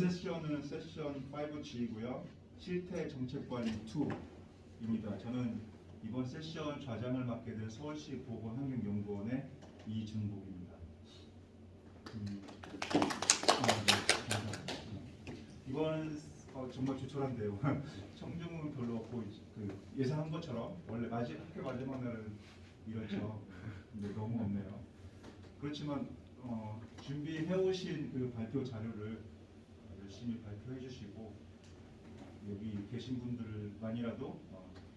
세션은 세션 5G이고요. 실태 정책관리 2입니다. 저는 이번 세션 좌장을 맡게 된 서울시 보건환경연구원의 이준복입니다. 이번 정말 조촐한데요. 청중은 별로 없고 예상한 것처럼 원래 학교 마지막 날은 이렇죠. 근데 너무 없네요. 그렇지만 준비해 오신 그 발표 자료를 열심히 발표해 주시고 여기 계신 분들만이라도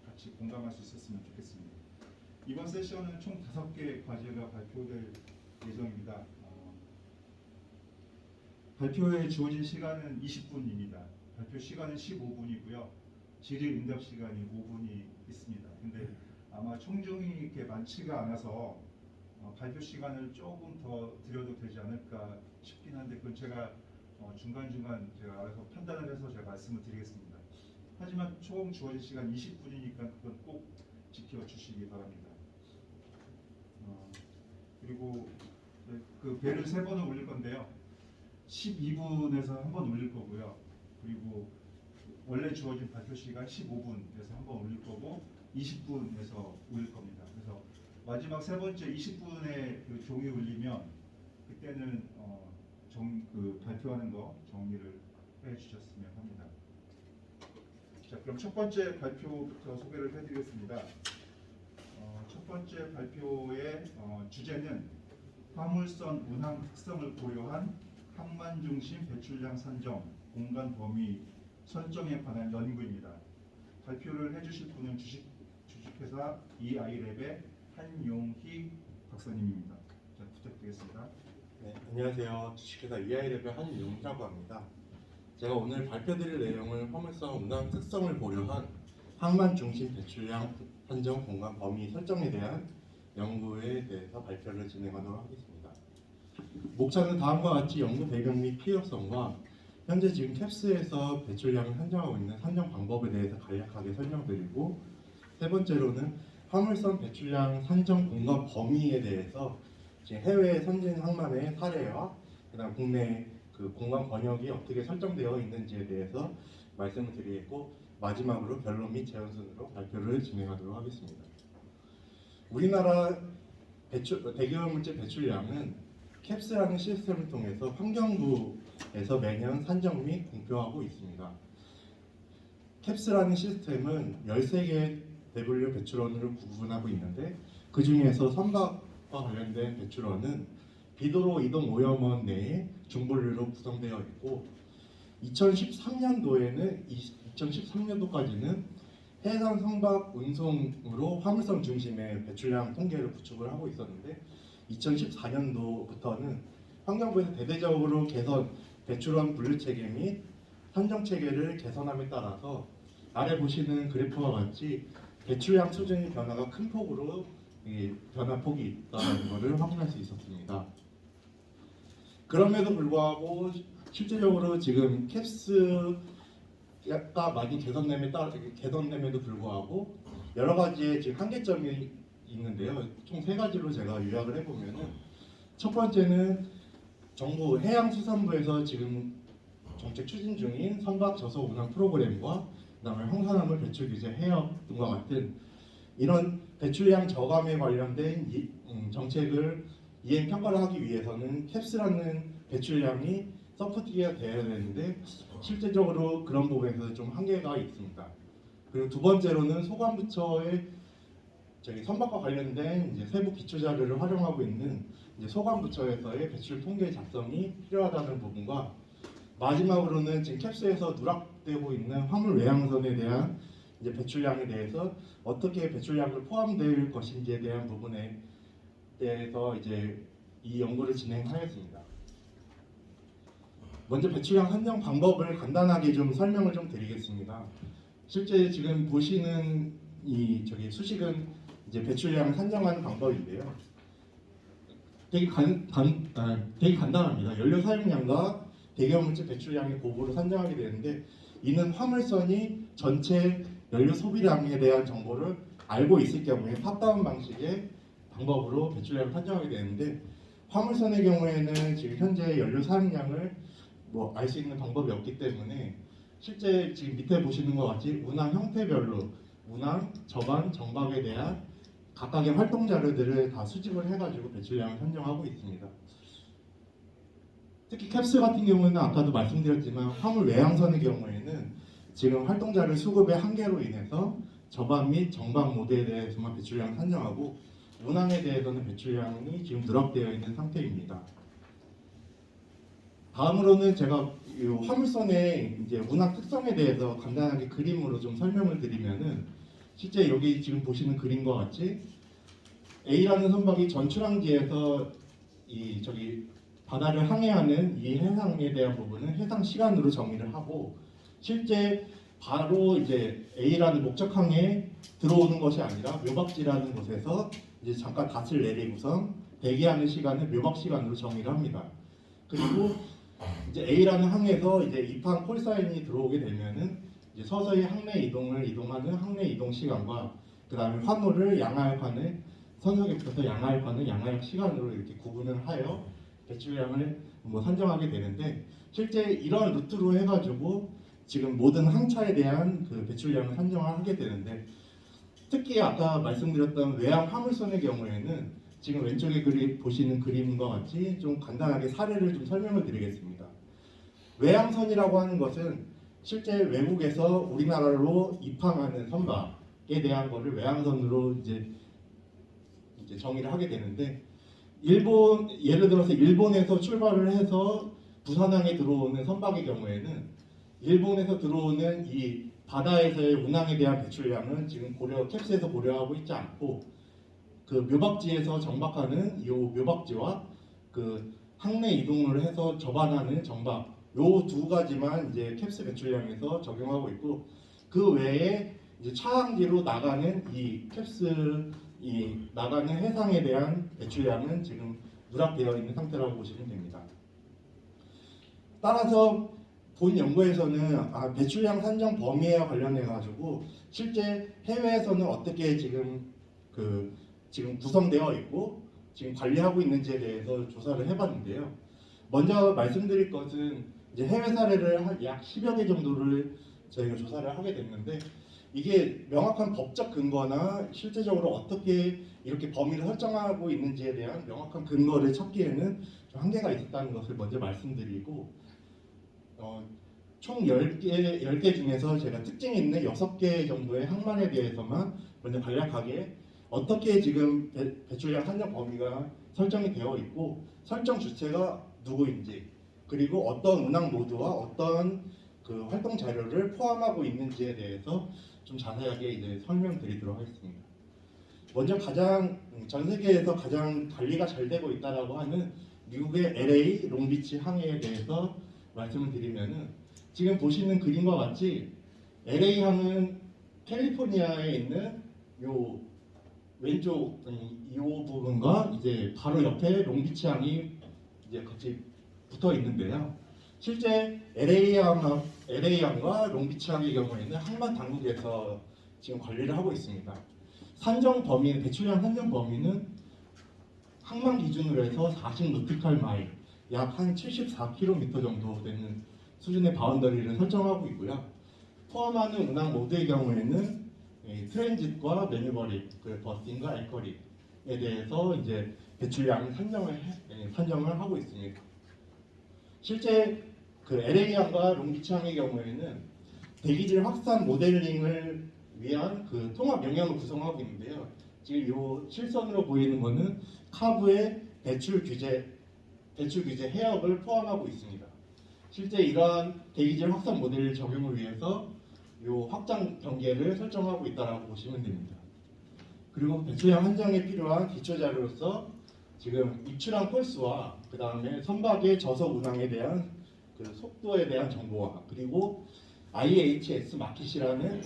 같이 공감할 수 있었으면 좋겠습니다. 이번 세션은 총 5개 과제가 발표될 예정입니다. 발표에 주어진 시간은 20분입니다. 발표 시간은 15분이고요. 질의 응답 시간이 5분이 있습니다. 근데 아마 총중이 이렇게 많지가 않아서 발표 시간을 조금 더 드려도 되지 않을까 싶긴 한데 그건 제가 중간중간 제가 알아서 판단을 해서 제가 말씀을 드리겠습니다. 하지만 총 주어진 시간 20분이니까 그건 꼭 지켜주시기 바랍니다. 그리고 그 벨을 3번을 울릴 건데요. 12분에서 한 번 울릴 거고요. 그리고 원래 주어진 발표 시간 15분에서 한 번 울릴 거고 20분에서 울릴 겁니다. 그래서 마지막 3번째 20분에 그 종이 울리면 그때는 발표하는 거 정리를 해주셨으면 합니다. 자, 그럼 첫 번째 발표부터 소개를 해드리겠습니다. 첫 번째 발표의 주제는 화물선 운항 특성을 고려한 항만 중심 배출량 산정, 공간 범위 설정에 관한 연구입니다. 발표를 해주실 분은 주식회사 EI랩의 한용희 박사님입니다. 자, 부탁드리겠습니다. 네, 안녕하세요. 주식회사 EI랩의 한용희라고 합니다. 제가 오늘 발표드릴 내용은 화물선 운항 특성을 고려한 항만 중심 배출량 산정, 공간 범위 설정에 대한 연구에 대해서 발표를 진행하도록 하겠습니다. 목차는 다음과 같이 연구 배경 및 필요성과 현재 지금 캡스에서 배출량을 산정하고 있는 산정 방법에 대해서 간략하게 설명드리고, 세 번째로는 화물선 배출량 산정 공간 범위에 대해서 지금 해외 선진 항만의 사례와 그다음 국내 그 공간 번역이 어떻게 설정되어 있는지에 대해서 말씀을 드리겠고, 마지막으로 결론 및 제안 순으로 발표를 진행하도록 하겠습니다. 우리나라 대기오염물질 배출량은 캡스라는 시스템을 통해서 환경부에서 매년 산정 및 공표하고 있습니다. 캡스라는 시스템은 13개의 대분류 배출원을 구분하고 있는데, 그 중에서 선박과 관련된 배출원은 비도로 이동 오염원 내에 중분류로 구성되어 있고, 2013년도까지는 해상 선박 운송으로 화물선 중심의 배출량 통계를 구축을 하고 있었는데, 2014년도부터는 환경부에서 대대적으로 배출원 분류 체계 및 산정 체계를 개선함에 따라서 아래 보시는 그래프와 같이 배출량 수준의 변화가 큰 폭으로 변화폭이 있다는 것을 확인할 수 있었습니다. 그럼에도 불구하고 실질적으로 지금 캡스가 많이 개선됨에도 불구하고 여러 가지의 지금 한계점이 있는데요. 총 3가지로 제가 요약을 해보면은, 첫 번째는 정부 해양수산부에서 지금 정책 추진 중인 선박 저속 운항 프로그램과 그다음에 황산화물 배출 규제 해역 등과 같은 이런 배출량 저감에 관련된 정책을 이행 평가를 하기 위해서는 캡스라는 배출량이 서포트가 되어야 되는데 실제적으로 그런 부분에서 좀 한계가 있습니다. 그리고 두 번째로는 소관부처의 선박과 관련된 세부 기초 자료를 활용하고 있는 소관부처에서의 배출 통계 작성이 필요하다는 부분과, 마지막으로는 지금 캡스에서 누락되고 있는 화물 외항선에 대한 배출량에 대해서 어떻게 배출량을 포함될 것인지에 대한 부분에 대해서 이 연구를 진행하였습니다. 먼저 배출량 산정 방법을 간단하게 좀 설명을 좀 드리겠습니다. 실제 지금 보시는 이 수식은 배출량을 산정하는 방법인데요. 되게 간단합니다. 연료 사용량과 대기오염물질 배출량의 곱으로 산정하게 되는데, 이는 화물선이 전체 연료 소비량에 대한 정보를 알고 있을 경우에 탑다운 방식의 방법으로 배출량을 산정하게 되는데, 화물선의 경우에는 지금 현재 연료 사용량을 뭐 알 수 있는 방법이 없기 때문에 실제 지금 밑에 보시는 것 같이 운항 형태별로 운항, 저반, 정박에 대한 각각의 활동 자료들을 다 수집을 해가지고 배출량을 산정하고 있습니다. 특히 캡슐 같은 경우는 아까도 말씀드렸지만 화물 외항선의 경우에는 지금 활동 자료 수급의 한계로 인해서 저반 및 정박 모드에 대해서만 배출량을 산정하고 운항에 대해서는 배출량이 지금 누락되어 있는 상태입니다. 다음으로는 제가 이 화물선의 이제 운항 특성에 대해서 간단하게 그림으로 좀 설명을 드리면은 실제 여기 지금 보시는 그림과 같이 A라는 선박이 전출항지에서 이 저기 바다를 항해하는 이 해상에 대한 부분은 해상 시간으로 정의를 하고 실제 바로 이제 A라는 목적항에 들어오는 것이 아니라 묘박지라는 곳에서 이제 잠깐 닷을 내리고선 대기하는 시간을 묘박 시간으로 정의를 합니다. 그리고 이제 A라는 항에서 이제 입항 콜사인이 들어오게 되면은 이제 서서히 항내 이동을 이동하는 항내 이동 시간과 그 다음에 화물을 양하역하는 선역에 붙어서 양하역하는 양하역 시간으로 이렇게 구분을 하여 배출량을 뭐 산정하게 되는데 실제 이런 루트로 해가지고 지금 모든 항차에 대한 그 배출량을 산정을 하게 되는데 특히 아까 말씀드렸던 외항 화물선의 경우에는 지금 왼쪽에 보시는 그림과 같이 좀 간단하게 사례를 좀 설명을 드리겠습니다. 외항선이라고 하는 것은 실제 외국에서 우리나라로 입항하는 선박에 대한 것을 외항선으로 이제 정의를 하게 되는데 예를 들어서 일본에서 출발을 해서 부산항에 들어오는 선박의 경우에는 일본에서 들어오는 이 바다에서의 운항에 대한 배출량은 지금 캡스에서 고려하고 있지 않고 그 묘박지에서 정박하는 이 묘박지와 그 항내 이동을 해서 접안하는 정박 요 두 가지만 이제 캡스 배출량에서 적용하고 있고 그 외에 이제 차항지로 나가는 이 캡스 이 나가는 해상에 대한 배출량은 지금 누락되어 있는 상태라고 보시면 됩니다. 따라서 본 연구에서는 배출량 산정 범위에 관련해 가지고 실제 해외에서는 어떻게 지금 지금 구성되어 있고 지금 관리하고 있는지에 대해서 조사를 해봤는데요. 먼저 말씀드릴 것은 이제 해외 사례를 한 약 10여 개 정도를 저희가 조사를 하게 됐는데 이게 명확한 법적 근거나 실제적으로 어떻게 이렇게 범위를 설정하고 있는지에 대한 명확한 근거를 찾기에는 좀 한계가 있었다는 것을 먼저 말씀드리고 총 10개 중에서 제가 특징이 있는 6개 정도의 항만에 대해서만 먼저 간략하게 어떻게 지금 배출량 산정 범위가 설정이 되어 있고 설정 주체가 누구인지 그리고 어떤 운항 모드와 어떤 그 활동 자료를 포함하고 있는지에 대해서 좀 자세하게 이제 설명드리도록 하겠습니다. 먼저 전 세계에서 가장 관리가 잘 되고 있다라고 하는 미국의 LA 롱비치 항해에 대해서 말씀을 드리면은 지금 보시는 그림과 같이 LA 항은 캘리포니아에 있는 요 왼쪽 이 부분과 이제 바로 옆에 롱비치 항이 이제 같이 붙어 있는데요. 실제 LA항과 롱비치 항의 경우에는 항만 당국에서 지금 관리를 하고 있습니다. 배출량 산정 범위는 항만 기준으로 해서 40 노티칼 마일, 약 한 74km 정도 되는 수준의 바운더리를 설정하고 있고요. 포함하는 운항 모드의 경우에는 트랜짓과 매뉴버링, 버스팅과 앵커링에 대해서 이제 배출량 산정을 하고 있습니다. 실제 그 LA항과 롱비치항의 경우에는 대기질 확산 모델링을 위한 그 통합 영역을 구성하고 있는데요. 지금 요 실선으로 보이는 거는 카브의 배출 규제 해역을 포함하고 있습니다. 실제 이러한 대기질 확산 모델 적용을 위해서 요 확장 경계를 설정하고 있다라고 보시면 됩니다. 그리고 배출량 한정에 필요한 기초 자료로서 지금 입출항 콜수와 그 다음에 선박의 저속 운항에 대한 그 속도에 대한 정보와 그리고 IHS 마켓이라는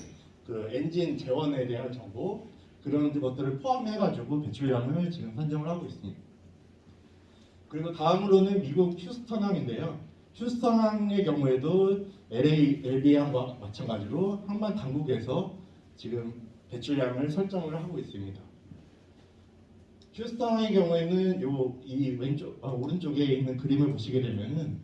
그 엔진 재원에 대한 정보 그런 것들을 포함해가지고 배출량을 지금 산정을 하고 있습니다. 그리고 다음으로는 미국 휴스턴항인데요. 휴스턴항의 경우에도 LB항과 마찬가지로 항만 당국에서 지금 배출량을 설정을 하고 있습니다. 휴스턴항의 경우에는 이 오른쪽에 있는 그림을 보시게 되면은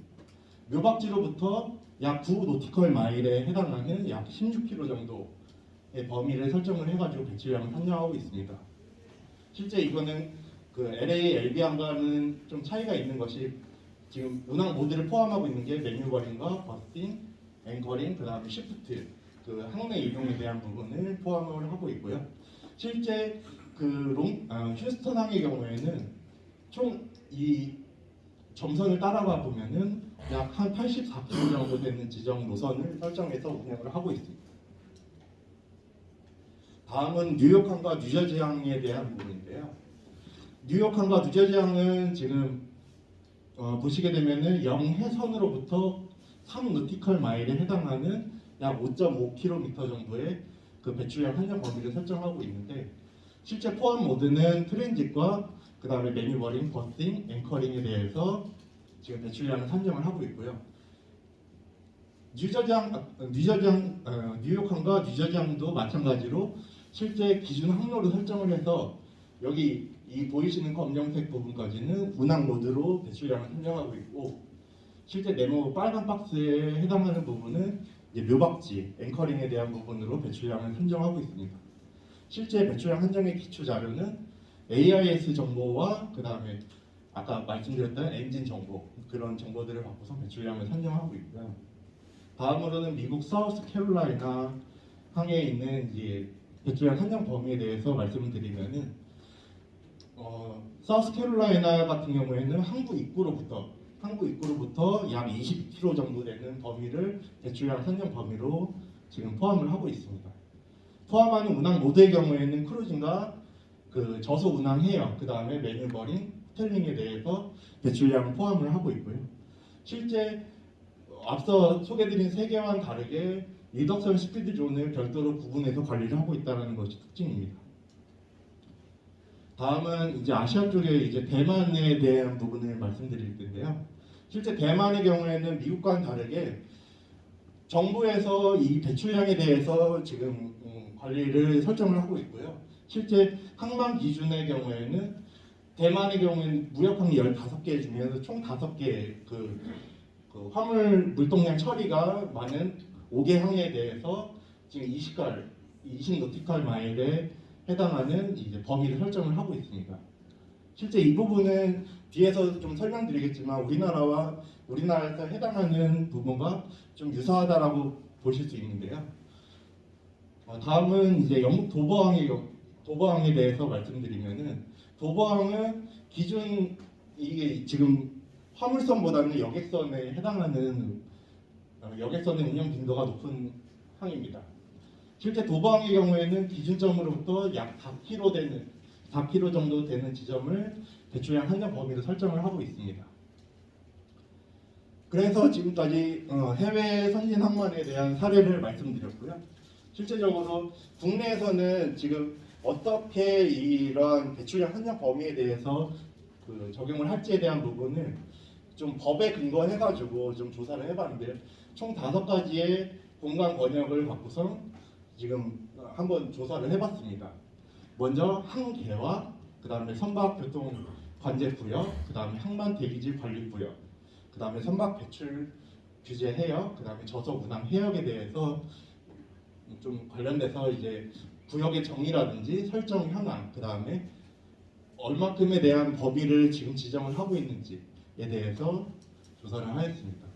묘박지로부터 약 9노티컬 마일에 해당하는 약 16km 정도의 범위를 설정을 해가지고 배출량을 산정하고 있습니다. 실제 이거는 그 LA, LB항과는 좀 차이가 있는 것이 지금 운항 모드를 포함하고 있는 게 매뉴버링과 버스팅, 앵커링, 그다음에 시프트, 그 항내 이동에 대한 부분을 포함을 하고 있고요. 실제 휴스턴항의 경우에는 총 이 점선을 따라가 보면은 약 한 84km 정도 되는 지정 노선을 설정해서 운행을 하고 있습니다. 다음은 뉴욕항과 뉴저지항에 대한 부분인데요. 뉴욕항과 뉴저지항은 지금 보시게 되면은 영해선으로부터 3노티컬 마일에 해당하는 약 5.5km 정도의 그 배출량 한정 범위를 설정하고 있는데 실제 포함 모드는 트랜짓과 그 다음에 매뉴버링, 버스팅, 앵커링에 대해서 지금 배출량을 산정을 하고 있고요. 뉴욕항과 뉴저지항도 마찬가지로 실제 기준 항로를 설정을 해서 여기 이 보이시는 검정색 부분까지는 운항 모드로 배출량을 산정하고 있고 실제 네모 빨간 박스에 해당하는 부분은 이제 묘박지, 앵커링에 대한 부분으로 배출량을 산정하고 있습니다. 실제 배출량 한정의 기초 자료는 AIS 정보와 그 다음에 아까 말씀드렸던 엔진 정보 그런 정보들을 갖고서 배출량을 산정하고 있고요. 다음으로는 미국 사우스캐롤라이나 항에 있는 이제 배출량 산정 범위에 대해서 말씀을 드리면은 사우스캐롤라이나 같은 경우에는 항구 입구로부터 약 20km 정도 되는 범위를 배출량 산정 범위로 지금 포함을 하고 있습니다. 포함하는 운항 모드의 경우에는 크루징과 그 저속 운항 해역, 그 다음에 매뉴버링, 스텔링에 대해서 배출량을 포함을 하고 있고요. 실제 앞서 소개드린 세 개와는 다르게 리덕션 스피드 존을 별도로 구분해서 관리를 하고 있다는 것이 특징입니다. 다음은 이제 아시아 쪽에 이제 대만에 대한 부분을 말씀드릴 텐데요. 실제 대만의 경우에는 미국과는 다르게 정부에서 이 배출량에 대해서 지금 관리를 설정을 하고 있고요. 실제 항만 기준의 경우에는 대만의 경우에는 무역항이 15개 중에서 총 5개 그 화물 물동량 처리가 많은 5개 항에 대해서 지금 20노티컬 마일에 해당하는 이제 범위를 설정을 하고 있습니다. 실제 이 부분은 뒤에서 좀 설명드리겠지만 우리나라에서 해당하는 부분과 좀 유사하다라고 보실 수 있는데요. 다음은 이제 영국 도버항에 대해서 말씀드리면은 도버항은 기준 이게 지금 화물선보다는 여객선에 해당하는 여객선의 운영 빈도가 높은 항입니다. 실제 도버항의 경우에는 기준점으로부터 약 4km 정도 되는 지점을 배출량 한정 범위로 설정을 하고 있습니다. 그래서 지금까지 해외 선진 항만에 대한 사례를 말씀드렸고요. 실제적으로 국내에서는 지금 어떻게 이런 배출량 한정 범위에 대해서 그 적용을 할지에 대한 부분을 좀 법에 근거해가지고 좀 조사를 해봤는데 총 5가지의 공간 번역을 갖고서 지금 한번 조사를 해봤습니다. 먼저 항계와 그 다음에 선박교통 관제 구역, 그 다음에 항만 대기지 관리 구역, 그 다음에 선박 배출 규제 해역, 그 다음에 저속 운항 해역에 대해서 좀 관련돼서 이제 구역의 정의라든지 설정 현황, 그 다음에 얼마큼에 대한 범위를 지금 지정을 하고 있는지에 대해서 조사를 하였습니다.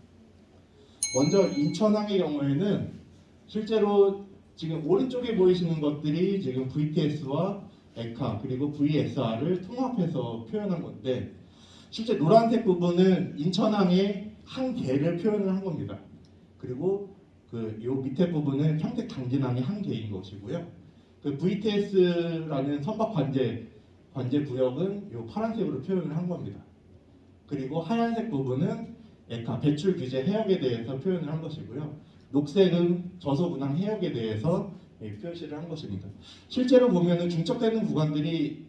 먼저 인천항의 경우에는 실제로 지금 오른쪽에 보이시는 것들이 지금 VTS와 에카 그리고 VSR을 통합해서 표현한 건데 실제 노란색 부분은 인천항의 한 개를 표현을 한 겁니다. 그리고 요 밑에 부분은 평택 당진항의 한 개인 것이고요. 그 VTS라는 선박 관제 구역은 요 파란색으로 표현을 한 겁니다. 그리고 하얀색 부분은 에카 배출 규제 해역에 대해서 표현을 한 것이고요. 녹색은 저속 운항 해역에 대해서 표시를 한 것입니다. 실제로 보면은 중첩되는 구간들이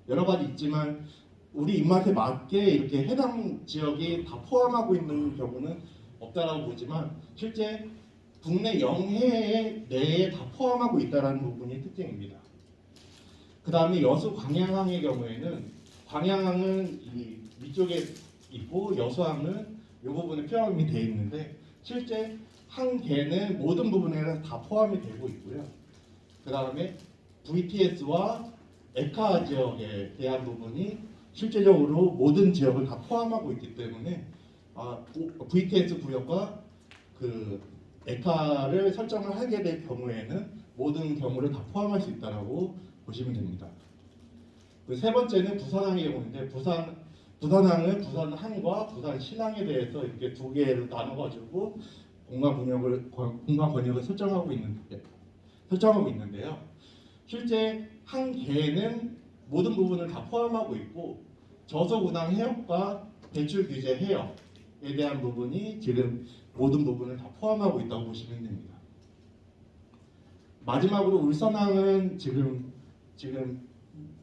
여러 가지 있지만 우리 입맛에 맞게 이렇게 해당 지역이 다 포함하고 있는 경우는 없다라고 보지만 실제 국내 영해 내에 다 포함하고 있다는 부분이 특징입니다. 그 다음에 여수 광양항의 경우에는 광양항은 이 위쪽에 있고 여수항은 이 부분에 포함이 되어 있는데 실제 한 개는 모든 부분에 다 포함이 되고 있고요. 그 다음에 VTS와 에카 지역에 대한 부분이 실제적으로 모든 지역을 다 포함하고 있기 때문에 VTS 구역과 그 에카를 설정을 하게 될 경우에는 모든 경우를 다 포함할 수 있다고 보시면 됩니다. 그 세 번째는 부산항의 경우인데 부산항은 부산항과 부산신항에 대해서 이렇게 두 개로 나눠가지고 공간 권역을 설정하고 있는데요. 실제 한 개는 모든 부분을 다 포함하고 있고 저속 운항 해역과 배출 규제 해역에 대한 부분이 지금 모든 부분을 다 포함하고 있다고 보시면 됩니다. 마지막으로 울산항은 지금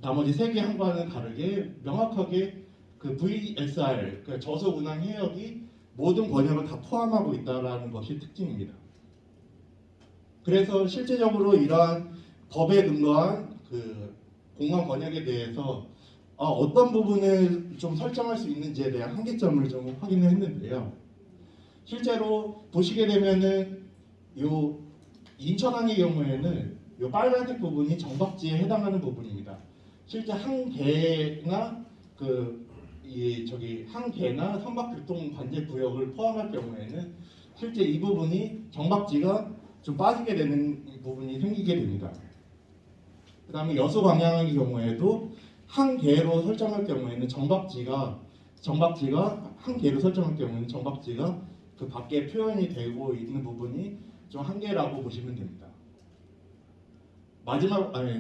나머지 세 개 항과는 다르게 명확하게 그 VSR, 그러니까 저속 운항 해역이 모든 권역을 다 포함하고 있다는 것이 특징입니다. 그래서 실제적으로 이러한 법에 근거한 그 공간 권역에 대해서 어떤 부분을 좀 설정할 수 있는지에 대한 한계점을 좀 확인을 했는데요. 실제로 보시게 되면은 요 인천항의 경우에는 요 빨간색 부분이 정박지에 해당하는 부분입니다. 실제 항계나 항계나 선박교통 관제 구역을 포함할 경우에는 실제 이 부분이 정박지가 좀 빠지게 되는 부분이 생기게 됩니다. 그 다음에 여수 방향의 경우에도 항계로 설정할 경우에는 정박지가 항계로 설정할 경우에는 정박지가 그 밖에 표현이 되고 있는 부분이 좀 한계라고 보시면 됩니다.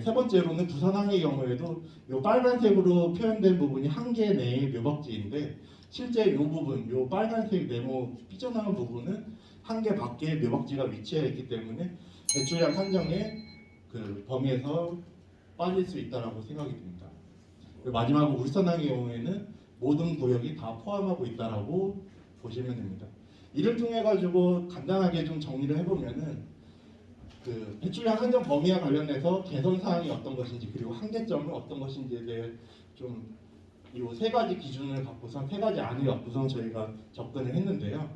세 번째로는 부산항의 경우에도 이 빨간색으로 표현된 부분이 한계 내의 묘박지인데 실제 이 부분, 이 빨간색 네모 삐져나온 부분은 한계 밖에 묘박지가 위치해 있기 때문에 배출량 산정의 그 범위에서 빠질 수 있다고 생각이 듭니다. 마지막으로 울산항의 경우에는 모든 구역이 다 포함하고 있다고 보시면 됩니다. 이를 통해 가지고 간단하게 좀 정리를 해보면은 그 배출량 한정 범위와 관련해서 개선 사항이 어떤 것인지 그리고 한계점은 어떤 것인지에 대해 좀 이 세 가지 기준을 갖고선 세 가지 안을 갖고선 저희가 접근을 했는데요.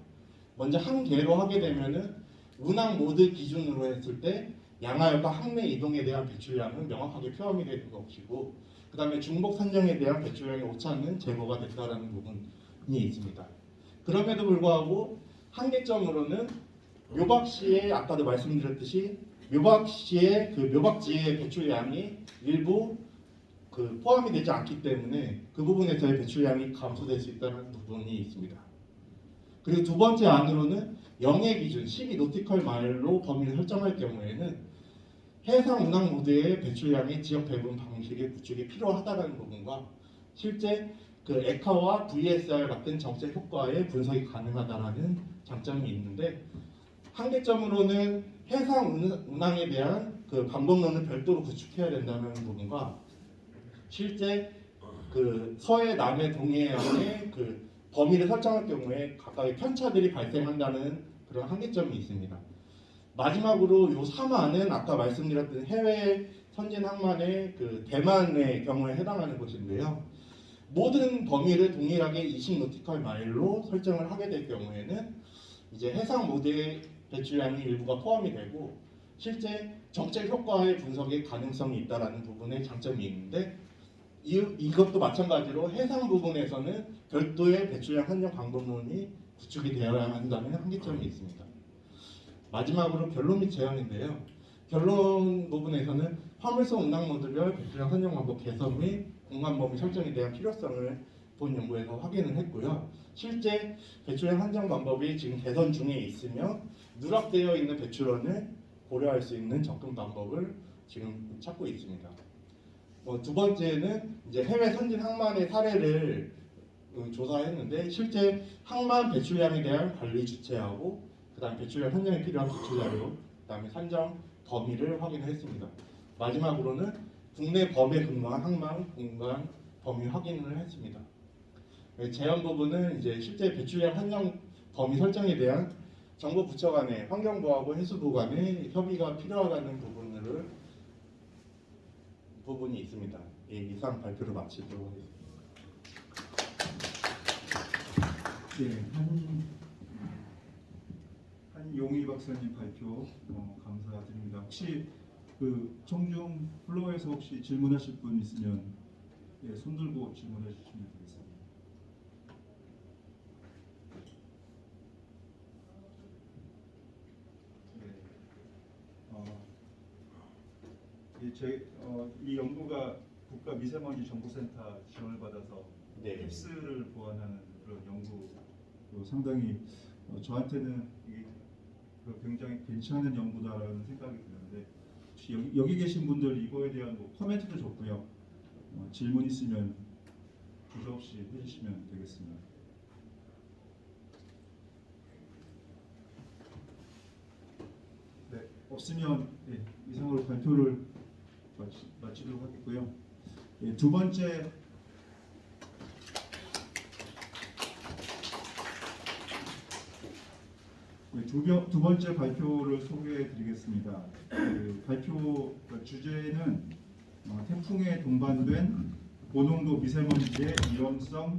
먼저 한계로 하게 되면은 운항 모드 기준으로 했을 때 양하역과 항내 이동에 대한 배출량은 명확하게 포함이 되는 것이고 그 다음에 중복 산정에 대한 배출량의 오차는 제거가 됐다라는 부분이 있습니다. 그럼에도 불구하고 한계점으로는 묘박시에 아까도 말씀드렸듯이 묘박시의 그 묘박지의 배출량이 일부 그 포함이 되지 않기 때문에 그 부분에서의 배출량이 감소될 수 있다는 부분이 있습니다. 그리고 두 번째 안으로는 영해 기준 12 노티컬 마일로 범위를 설정할 경우에는 해상 운항 모드의 배출량의 지역 배분 방식의 구축이 필요하다는 부분과 실제 그 에카와 VSR 같은 정책 효과의 분석이 가능하다는 장점이 있는데 한계점으로는 해상 운항에 대한 그 방법론을 별도로 구축해야 된다는 부분과 실제 그 서해, 남해, 동해안의 그 범위를 설정할 경우에 각각의 편차들이 발생한다는 그런 한계점이 있습니다. 마지막으로 이 3안은 아까 말씀드렸던 해외 선진 항만의 그 대만의 경우에 해당하는 것인데요. 모든 범위를 동일하게 20 노티컬 마일로 설정을 하게 될 경우에는 이제 해상 모드의 배출량이 일부가 포함이 되고 실제 정책 효과의 분석의 가능성이 있다라는 부분에 장점이 있는데 이것도 마찬가지로 해상 부분에서는 별도의 배출량 산정 방법론이 구축이 되어야 한다는 한계점이 있습니다. 마지막으로 결론 및 제안인데요. 결론 부분에서는 화물선 운항 모드별 배출량 산정 방법 개선 및 공간 범위 설정에 대한 필요성을 본 연구에서 확인을 했고요. 실제 배출량 산정 방법이 지금 개선 중에 있으며 누락되어 있는 배출원을 고려할 수 있는 접근 방법을 지금 찾고 있습니다. 두 번째는 이제 해외 선진 항만의 사례를 조사했는데 실제 항만 배출량에 대한 관리 주체하고 그다음 배출량 산정에 필요한 기출 자료, 그다음에 산정 범위를 확인했습니다. 마지막으로는 국내 법에 근거한 항만 공간 범위 확인을 했습니다. 제안 부분은 이제 실제 배출량 산정 범위 설정에 대한 정부 부처 간의 환경부하고 해수부 간의 협의가 필요하다는 부분이 있습니다. 이상 발표를 마치도록 하겠습니다. 네, 한용희 박사님 발표 감사드립니다. 혹시 그 청중 플로어에서 혹시 질문하실 분 있으면 예, 손 들고 질문해 주시면 되겠습니다. 네. 이 연구가 국가미세먼지정보센터 지원을 받아서 네. 흡수를 보완하는 그런 연구, 상당히 저한테는 이게 굉장히 괜찮은 연구다라는 생각이 드는데 혹시 여기 계신 분들 이거에 대한 코멘트도 좋고요. 질문 있으면 주저없이 해주시면 되겠습니다. 네, 없으면 이상으로 발표를 마치도록 하겠고요. 두 번째 두 번째 발표를 소개해드리겠습니다. 발표 주제는 태풍에 동반된 고농도 미세먼지의 위험성